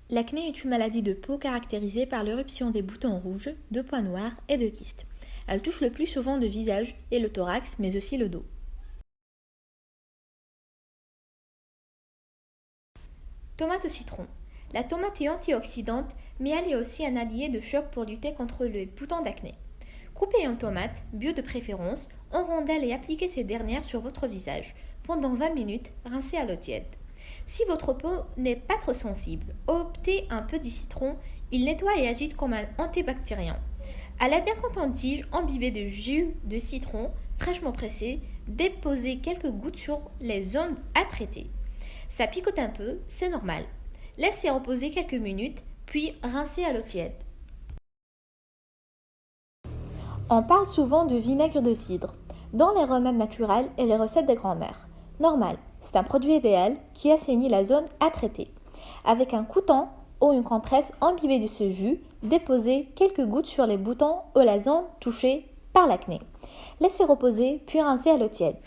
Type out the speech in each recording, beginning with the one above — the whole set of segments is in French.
L'acné est une maladie de peau caractérisée par l'éruption des boutons rouges, de points noirs et de kystes. Elle touche le plus souvent le visage et le thorax, mais aussi le dos. Tomate au citron. La tomate est antioxydante, mais elle est aussi un allié de choc pour lutter contre les boutons d'acné. Coupez une tomate, bio de préférence, en rondelles et appliquez ces dernières sur votre visage. Pendant 20 minutes, rincez à l'eau tiède. Si votre peau n'est pas trop sensible, optez un peu de citron, il nettoie et agite comme un antibactérien. À l'aide d'un coton-tige imbibé de jus de citron fraîchement pressé, déposez quelques gouttes sur les zones à traiter. Ça picote un peu, c'est normal. Laissez reposer quelques minutes, puis rincez à l'eau tiède. On parle souvent de vinaigre de cidre dans les remèdes naturels et les recettes des grands-mères. Normal, c'est un produit idéal qui assainit la zone à traiter. Avec un coton ou une compresse imbibée de ce jus, déposez quelques gouttes sur les boutons ou la zone touchée par l'acné. Laissez reposer puis rincez à l'eau tiède.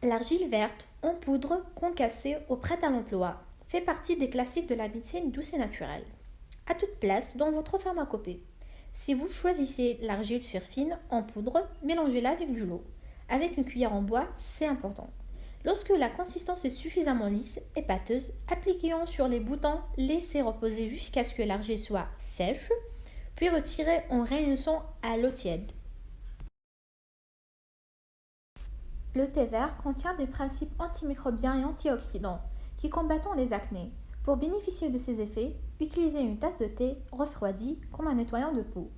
L'argile verte en poudre concassée ou prête à l'emploi fait partie des classiques de la médecine douce et naturelle. À toute place dans votre pharmacopée. Si vous choisissez l'argile surfine en poudre, mélangez-la avec de l'eau. Avec une cuillère en bois, c'est important. Lorsque la consistance est suffisamment lisse et pâteuse, appliquez-en sur les boutons, laissez reposer jusqu'à ce que l'argile soit sèche, puis retirez en réunissant à l'eau tiède. Le thé vert contient des principes antimicrobiens et antioxydants qui combattent les acnés. Pour bénéficier de ces effets, utilisez une tasse de thé refroidie comme un nettoyant de peau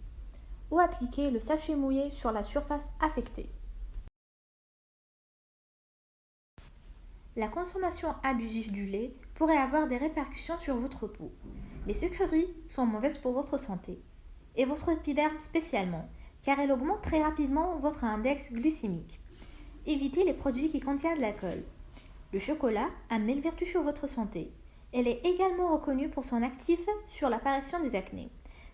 ou appliquez le sachet mouillé sur la surface affectée. La consommation abusive du lait pourrait avoir des répercussions sur votre peau. Les sucreries sont mauvaises pour votre santé et votre épiderme spécialement car elles augmentent très rapidement votre index glycémique. Évitez les produits qui contiennent de l'alcool. Le chocolat a mille vertus sur votre santé. Elle est également reconnue pour son actif sur l'apparition des acnés.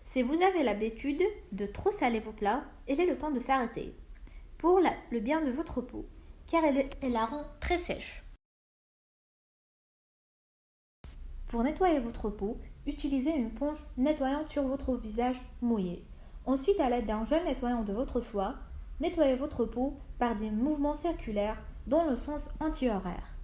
Si vous avez l'habitude de trop saler vos plats, il est le temps de s'arrêter. Pour le bien de votre peau, car elle la rend très sèche. Pour nettoyer votre peau, utilisez une éponge nettoyante sur votre visage mouillé. Ensuite, à l'aide d'un gel nettoyant de votre choix, nettoyez votre peau par des mouvements circulaires dans le sens anti-horaire.